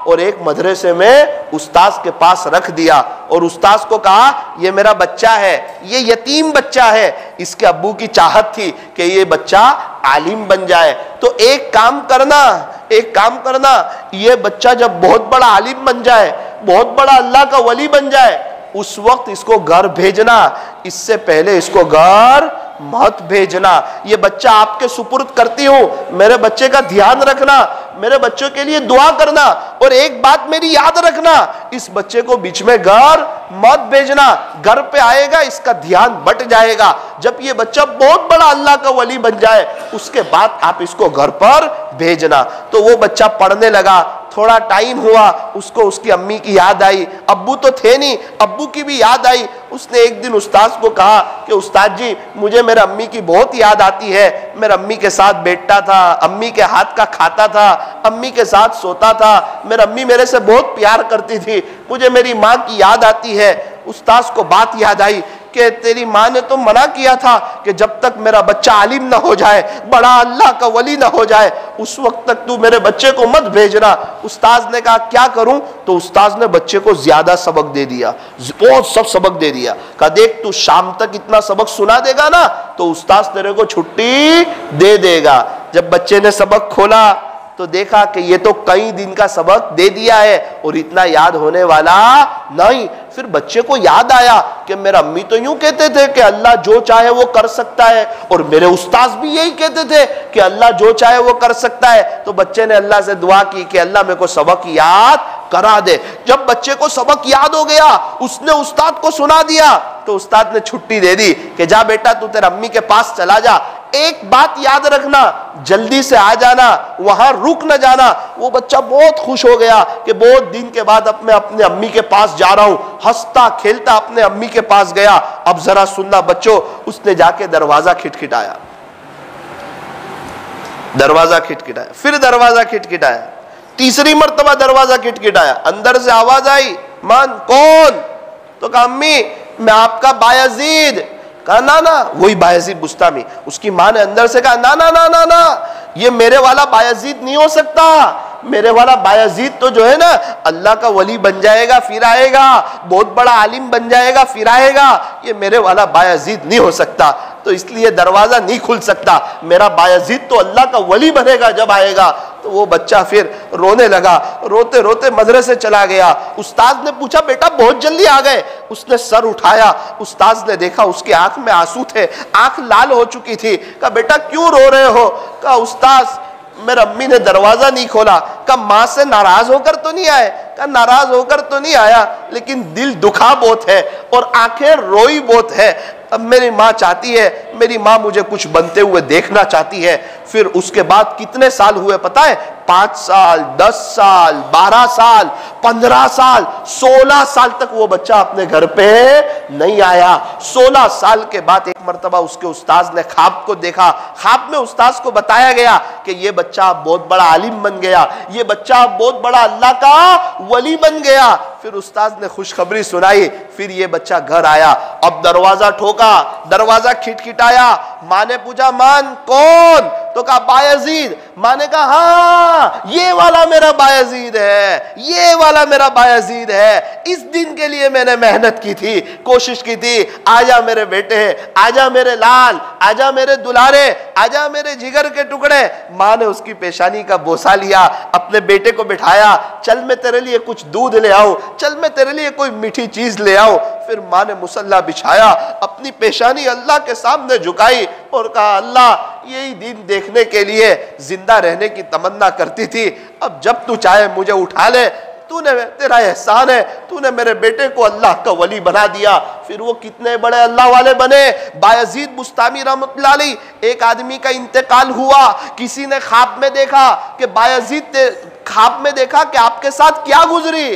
Speaker 1: और एक मदरसे में उस्ताद के पास रख दिया और उस्ताद को कहा ये मेरा बच्चा है, ये यतीम बच्चा है, इसके अब्बू की चाहत थी कि ये बच्चा आलिम बन जाए। तो एक काम करना, ये बच्चा जब बहुत बड़ा आलिम बन जाए, बहुत बड़ा अल्लाह का वली बन जाए, उस वक्त इसको घर भेजना, इससे पहले इसको घर मत भेजना। ये बच्चा आपके सुपुर्द करती हूं, मेरे बच्चे का ध्यान रखना, मेरे बच्चों के लिए दुआ करना। और एक बात मेरी याद रखना, इस बच्चे को बीच में घर मत भेजना। घर पे आएगा इसका ध्यान बट जाएगा। जब ये बच्चा बहुत बड़ा अल्लाह का वली बन जाए, उसके बाद आप इसको घर पर भेजना। तो वो बच्चा पढ़ने लगा। थोड़ा टाइम हुआ, उसको उसकी अम्मी की याद आई। अब्बू तो थे नहीं, अब्बू की भी याद आई। उसने एक दिन उस्ताद को कहा कि उस्ताद जी मुझे मेरे अम्मी की बहुत याद आती है। मेरे अम्मी के साथ बैठता था, अम्मी के हाथ का खाता था, अम्मी के साथ सोता था, मेरी अम्मी मेरे से बहुत प्यार करती थी, मुझे मेरी माँ की याद आती है। उस्ताद को बात याद आई कि तेरी माँ ने तो मना किया था कि जब तक मेरा बच्चा आलिम ना हो जाए, बड़ा अल्लाह का वली ना हो जाए, उस वक्त तक तू मेरे बच्चे को मत भेजना। उस्ताद ने कहा क्या करूं? तो उस्ताद ने बच्चे को ज्यादा सबक दे दिया, बहुत सब सबक दे दिया। कहा देख तू शाम तक इतना सबक सुना देगा ना, तो उस्ताद तेरे को छुट्टी दे देगा। जब बच्चे ने सबक खोला तो देखा कि ये तो कई दिन का सबक दे दिया है और इतना याद होने वाला नहीं। फिर बच्चे को याद आया कि मेरा अम्मी तो यूं कहते थे कि अल्लाह जो चाहे वो कर सकता है, और मेरे उस्ताद भी यही कहते थे कि अल्लाह जो चाहे वो कर सकता है। तो बच्चे ने अल्लाह से दुआ की कि अल्लाह मेरे को सबक याद करा दे। जब बच्चे को सबक याद हो गया, उसने उस्ताद को सुना दिया, तो उस्ताद ने छुट्टी दे दी कि जा बेटा तू तेरे अम्मी के पास चला जा। एक बात याद रखना, जल्दी से आ जाना, वहां रुक न जाना। वो बच्चा बहुत खुश हो गया कि बहुत दिन के बाद मैं अपने अम्मी के पास जा रहा हूं। हंसता खेलता अपने अम्मी के पास गया। अब जरा सुनना बच्चों, उसने जाके दरवाजा खिटखिटाया, फिर दरवाजा खिटखिटाया, तीसरी मर्तबा दरवाजा खिटखिटाया। अंदर से आवाज आई, मान कौन? तो कहा अम्मी मैं आपका बायजीद। कहा ना ना, वही बायजीद बुस्तामी। उसकी मां ने अंदर से कहा ना ना ना ना ना, ये मेरे वाला बायजीद नहीं हो सकता, मेरे वाला बायजीद तो जो है ना अल्लाह का वली बन जाएगा फिर आएगा, बहुत बड़ा आलिम बन जाएगा फिर आएगा, ये मेरे वाला बायजीद नहीं हो सकता, तो इसलिए दरवाजा नहीं खुल सकता। मेरा बायजीद तो अल्लाह का वली बनेगा जब आएगा। तो वो बच्चा फिर रोने लगा, रोते रोते मदरसे चला गया। उस्ताद ने पूछा बेटा बहुत जल्दी आ गए? उसने सर उठाया, उस्ताद ने देखा उसकी आंख में आंसू थे, आंख लाल हो चुकी थी। कहा बेटा क्यों रो रहे हो? कहा उस्ताद मेरी अम्मी ने दरवाजा नहीं खोला। कहा माँ से नाराज होकर तो नहीं आए? कहा नाराज होकर तो नहीं आया, लेकिन दिल दुखा बहुत है और आंखें रोई बहुत है। अब मेरी माँ चाहती है, मेरी माँ मुझे कुछ बनते हुए देखना चाहती है। फिर उसके बाद कितने साल हुए पता है? 5 साल, 10 साल, 12 साल, 15 साल, 16 साल तक वो बच्चा अपने घर पे नहीं आया। 16 साल के बाद एक मर्तबा उसके उस्ताद ने ख्वाब को देखा। ख्वाब में उस्ताद को बताया गया कि ये बच्चा बहुत बड़ा आलिम बन गया, ये बच्चा बहुत बड़ा अल्लाह का वली बन गया। फिर उस्ताद ने खुशखबरी सुनाई। फिर ये बच्चा घर आया, अब दरवाजा ठोका, दरवाजा खिटखिटाया। माँ ने पूछा मान कौन? तो कहा बायजीद। माँ ने कहा हाँ ये वाला मेरा बायजीद है, ये वाला मेरा बायजीद है। इस दिन के लिए मैंने मेहनत की थी, कोशिश की थी। आजा मेरे बेटे, आजा मेरे लाल, आजा मेरे दुलारे, आजा मेरे जिगर के टुकड़े। माँ ने उसकी पेशानी का बोसा लिया, अपने बेटे को बिठाया, चल मैं तेरे लिए कुछ दूध ले आऊं, चल मैं तेरे लिए कोई मीठी चीज ले आऊं। फिर माँ ने मुसल्ला बिछाया, अपनी पेशानी अल्लाह के सामने झुकाई और कहा अल्लाह यही दिन देखने के लिए जिंदा रहने की तमन्ना करती थी, अब जब तू चाहे मुझे उठा ले। तूने, तेरा एहसान है, तूने मेरे बेटे को अल्लाह का वली बना दिया। फिर वो कितने बड़े अल्लाह वाले बने। बायजीद बुस्तामी रहमतुल्लाह अलैह, एक आदमी का इंतकाल हुआ, किसी ने ख्वाब में देखा कि बायजीद, ख्वाब में देखा कि आपके साथ क्या गुजरी?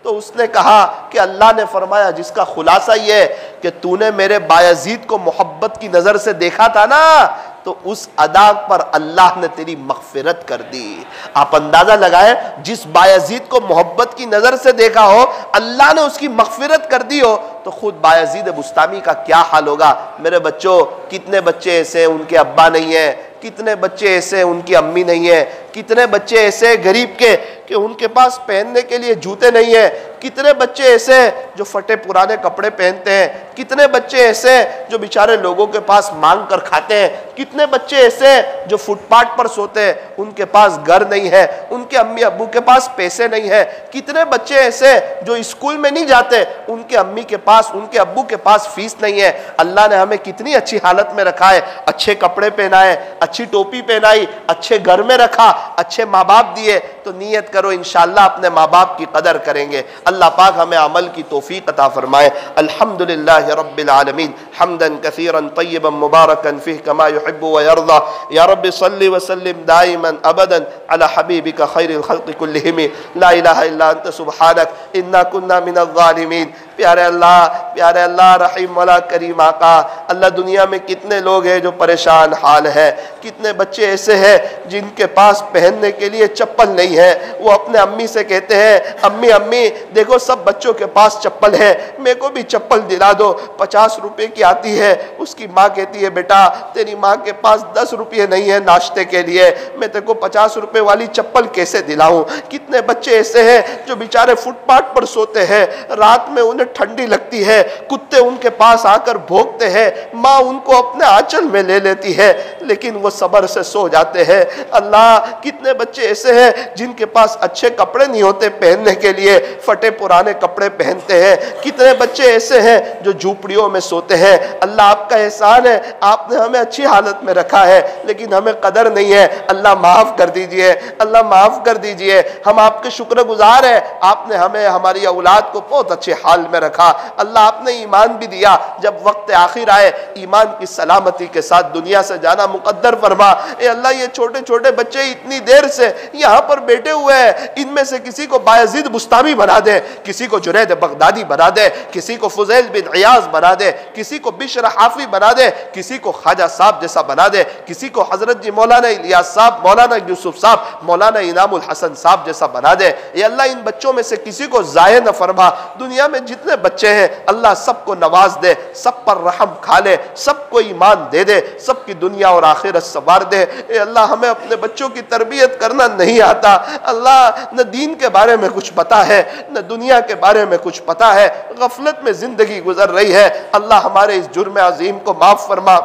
Speaker 1: तो उसने कहा कि अल्लाह ने फरमाया जिसका खुलासा ये है कि तूने मेरे बायजीद को मोहब्बत की नजर से देखा था ना, तो उस अदा पर अल्लाह ने तेरी मगफिरत कर दी। आप अंदाजा लगाए, जिस बायजीद को मोहब्बत की नजर से देखा हो, अल्लाह ने उसकी मगफिरत कर दी हो, तो खुद बायजीद बुस्तामी का क्या हाल होगा। मेरे बच्चों, कितने बच्चे ऐसे हैं उनके अब्बा नहीं है, कितने बच्चे ऐसे उनकी अम्मी नहीं है, कितने बच्चे ऐसे गरीब के कि उनके पास पहनने के लिए जूते नहीं है, कितने बच्चे ऐसे जो फटे पुराने कपड़े पहनते हैं, कितने बच्चे ऐसे जो बेचारे लोगों के पास मांग कर खाते हैं, कितने बच्चे ऐसे जो फुटपाथ पर सोते हैं, उनके पास घर नहीं है, उनके अम्मी अब्बू के पास पैसे नहीं है, कितने बच्चे ऐसे जो स्कूल में नहीं जाते, उनके अम्मी के पास, उनके अब्बू के पास फीस नहीं है। अल्लाह ने हमें कितनी अच्छी हालत में रखा है, अच्छे कपड़े पहनाए, अच्छी टोपी पहनाई, अच्छे घर में रखा, अच्छे माँ बाप दिए। तो नियत करो इंशाअल्लाह अपने माँ बाप की कदर करेंगे। अल्लाह पाक हमें अमल की तौफीक अता फरमाए। अल्हम्दुलिल्लाह रब्बिल आलमीन हम्दन कसीरन तय्यबन मुबारकन फीह कमा युहिब्बु व यर्दा। या रब्बि सल्लि व सल्लिम दाइमन अबदन अला हबीबिका खैरिल खल्क़ि कुल्लिहिम ला इलाहा इल्ला अंत सुब्हानक इन्ना कुन्ना मिनज़ ज़ालिमीन। प्यारे अल्लाह रहीम वाला करीम आका, अल्लाह दुनिया में कितने लोग हैं जो परेशान हाल है, कितने बच्चे ऐसे हैं जिनके पास पहनने के लिए चप्पल नहीं है। वो अपने अम्मी से कहते हैं अम्मी अम्मी देखो सब बच्चों के पास चप्पल है, मेरे को भी चप्पल दिला दो, 50 रुपए की आती है। उसकी माँ कहती है बेटा तेरी माँ के पास 10 रुपये नहीं है नाश्ते के लिए, मैं तेरे को 50 रुपए वाली चप्पल कैसे दिलाऊं। कितने बच्चे ऐसे हैं जो बेचारे फुटपाथ पर सोते हैं, रात में उन्हें ठंडी लगती है, कुत्ते उनके पास आकर भौंकते हैं, माँ उनको अपने आंचल में ले लेती है, लेकिन वो सब्र से सो जाते हैं। अल्लाह कितने बच्चे ऐसे हैं जिनके पास अच्छे कपड़े नहीं होते पहनने के लिए, फटे पुराने कपड़े पहनते हैं। कितने बच्चे ऐसे हैं जो झूपड़ियों में सोते हैं। अल्लाह आपका एहसान है, आपने हमें अच्छी हालत में रखा है, लेकिन हमें कदर नहीं है। अल्लाह माफ़ कर दीजिए, अल्लाह माफ़ कर दीजिए। हम आपके शुक्रगुजार हैं, आपने हमें हमारी औलाद को बहुत अच्छे हाल में रखा। अल्लाह आपने ईमान भी दिया, जब वक्त आखिर आए ईमान की सलामती के साथ दुनिया से जाना मुकद्दर फरमा। ए अल्लाह ये छोटे छोटे बच्चे इतनी देर से यहाँ पर बैठे हुए हैं, इनमें से किसी को बायजीद बुस्तामी बना दे, किसी को जुनैद बगदादी बना दे, किसी को फुज़ैल बिन इयाज़ बना दे, किसी को बिशर हाफी बना दे, किसी को ख्वाजा साहब जैसा बना दे, किसी को हजरत जी मौलाना इलियास साहब, मौलाना यूसुफ साहब, मौलाना इनामुल हसन साहब जैसा बना दे। ये अल्लाह इन बच्चों में से किसी को ज़ाये न फरमा। दुनिया में जितने बच्चे हैं अल्लाह सबको नवाज दे, सब पर रहम खा ले, सबको ईमान दे दे, सबकी दुनिया और आखिरत संवार दे। ए अल्लाह हमें अपने बच्चों की तरबियत करना नहीं आता। अल्लाह न दीन के बारे में कुछ पता है, न दुनिया के बारे में कुछ पता है, गफलत में जिंदगी गुजर रही है। अल्लाह हमारे इस जुर्म अजीम को माफ फरमा।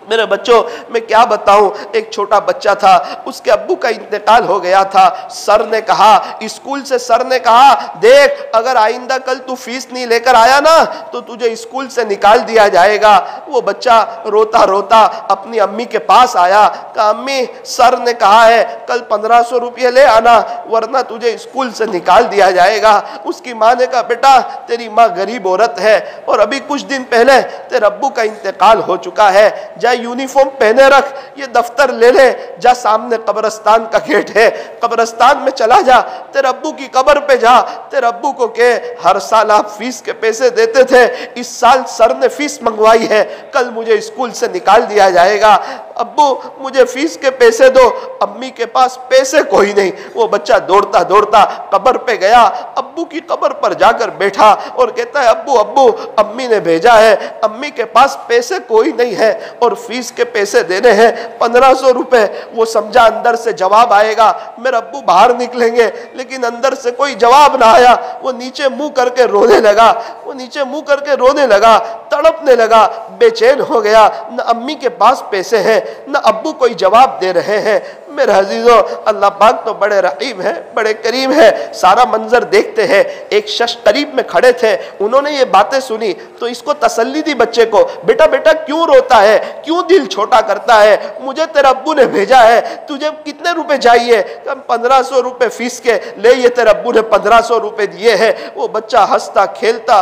Speaker 1: मेरे बच्चों मैं क्या बताऊं, एक छोटा बच्चा था, उसके अब्बू का इंतकाल हो गया था। सर ने कहा, स्कूल से सर ने कहा, देख अगर आइंदा कल तू फीस नहीं लेकर आया ना तो तुझे स्कूल से निकाल दिया जाएगा। वो बच्चा रोता रोता अपनी अम्मी के पास आया, कहा अम्मी सर ने कहा है कल 1500 रुपये ले आना वरना तुझे स्कूल से निकाल दिया जाएगा। उसकी माँ ने कहा बेटा तेरी माँ गरीब औरत है और अभी कुछ दिन पहले तेरे अब्बू का इंतकाल हो चुका है, जा यूनिफॉर्म पहने रख, ये दफ्तर ले ले, जा सामने कब्रिस्तान का गेट है, कब्रिस्तान में चला जा, तेरे अब्बू की कब्र पे जा, तेरे अब्बू को के हर साल आप फीस के पैसे देते थे, इस साल सर ने फीस मंगवाई है, कल मुझे स्कूल से निकाल दिया जाएगा, अब्बू मुझे फीस के पैसे दो। अम्मी के पास पैसे कोई नहीं। वो बच्चा दौड़ता दौड़ता कब्र पे गया, अब्बू की कब्र पर जाकर बैठा और कहता है अब्बू अब्बू अम्मी ने भेजा है, अम्मी के पास पैसे कोई नहीं है और फीस के पैसे देने हैं 1500 रुपए। वो समझा अंदर से जवाब आएगा, मेरे अब्बू बाहर निकलेंगे, लेकिन अंदर से कोई जवाब ना आया। वो नीचे मुंह करके रोने लगा, वो नीचे मुंह करके रोने लगा, तड़पने लगा, बेचैन हो गया। न अम्मी के पास पैसे हैं न अब्बू कोई जवाब दे रहे हैं। मेरे अजीजों अल्लाह पाक तो बड़े रहीम है, बड़े करीम है। सारा मंजर देखते हैं, एक शख्स करीब में खड़े थे, उन्होंने ये बातें सुनी तो इसको तसल्ली दी बच्चे को, बेटा बेटा क्यों रोता है, क्यों दिल छोटा करता है, मुझे तेरे अब्बू ने भेजा है, तुझे कितने रुपए चाहिए, 1500 रुपए फीस के, ले ये तेरे अब्बू ने 1500 रुपए दिए हैं। वो बच्चा हंसता खेलता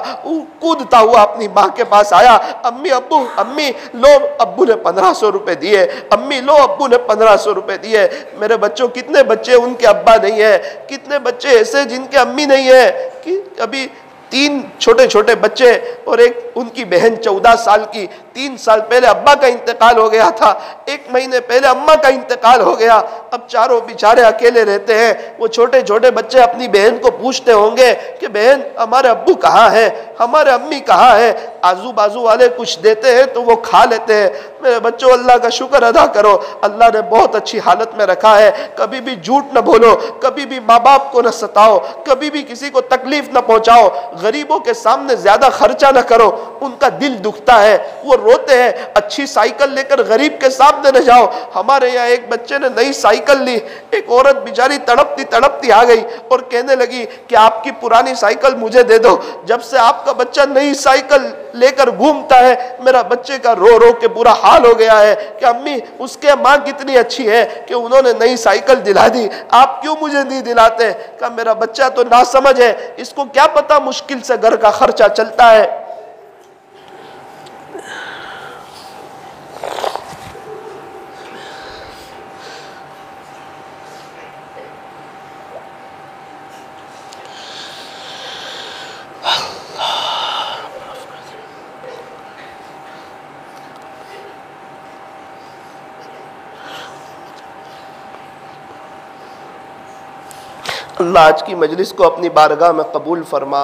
Speaker 1: कूदता हुआ अपनी माँ के पास आया, अम्मी अब्बू अम्मी लो अब्बू ने 1500 रुपए दिए, अम्मी लो अब्बू ने 1500 रुपए दिए। मेरे बच्चों कितने बच्चे उनके अब्बा नहीं है, कितने बच्चे ऐसे जिनके अम्मी नहीं है, कि अभी 3 छोटे छोटे बच्चे और एक उनकी बहन 14 साल की, 3 साल पहले अब्बा का इंतकाल हो गया था, 1 महीने पहले अम्मा का इंतकाल हो गया, अब चारों बेचारे अकेले रहते हैं। वो छोटे छोटे बच्चे अपनी बहन को पूछते होंगे कि बहन हमारे अब्बू कहाँ है, हमारे अम्मी कहाँ है। आजू बाजू वाले कुछ देते हैं तो वो खा लेते हैं। मेरे बच्चों अल्लाह का शुक्र अदा करो, अल्लाह ने बहुत अच्छी हालत में रखा है। कभी भी झूठ न बोलो, कभी भी माँ बाप को न सताओ, कभी भी किसी को तकलीफ न पहुंचाओ, गरीबों के सामने ज्यादा खर्चा न करो, उनका दिल दुखता है, वो रोते हैं। अच्छी साइकिल लेकर गरीब के सामने न जाओ। हमारे यहाँ एक बच्चे ने नई साइकिल ली, एक औरत बेचारी तड़पती तड़पती आ गई और कहने लगी कि आपकी पुरानी साइकिल मुझे दे दो। जब से आपका बच्चा नई साइकिल लेकर घूमता है, मेरा बच्चे का रो रो के बुरा हाल हो गया है कि अम्मी उसके माँ कितनी अच्छी है कि उन्होंने नई साइकिल दिला दी, आप क्यों मुझे नहीं दिलाते। का मेरा बच्चा तो ना समझ है, इसको क्या पता मुश्किल से घर का खर्चा चलता है। अल्लाह आज की मजलिस को अपनी बारगाह में कबूल फरमा,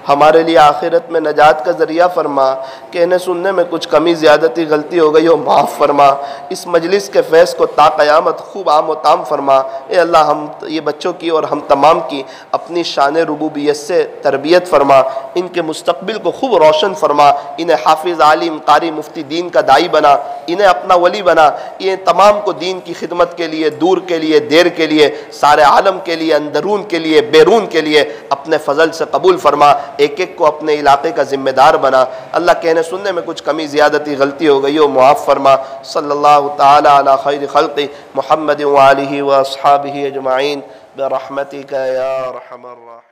Speaker 1: हमारे लिए आखिरत में नजात का ज़रिया फरमा। कहने सुनने में कुछ कमी ज़्यादती गलती हो गई हो माफ़ फरमा। इस मजलिस के फैज़ को ता क़यामत खूब आम व ताम फरमा। ए अल्लाह हम ये बच्चों की और हम तमाम की अपनी शान रुबूबियत से तरबियत फरमा, इनके मुस्तक़बिल को खूब रोशन फरमा, इन्हें हाफिज़ आलिम कारी मुफ्ती दीन का दाई बना, इन्हें अपना वली बना। ये तमाम को दीन की खिदमत के लिए, दूर के लिए, देर के लिए, सारे आलम के लिए, अंदरून के लिए, बैरून के लिए अपने फजल से कबूल फरमा। एक एक को अपने इलाके का जिम्मेदार बना। अल्लाह कहने सुनने में कुछ कमी ज़्यादती गलती हो गई हो मुआफ़ फरमा। सल्लल्लाहु ताला अला खैर खल्क़ि मुहम्मद व आलिहि व अस्हाबिहि अजमाइन बिरहमतिका या अरहमर राहिमीन।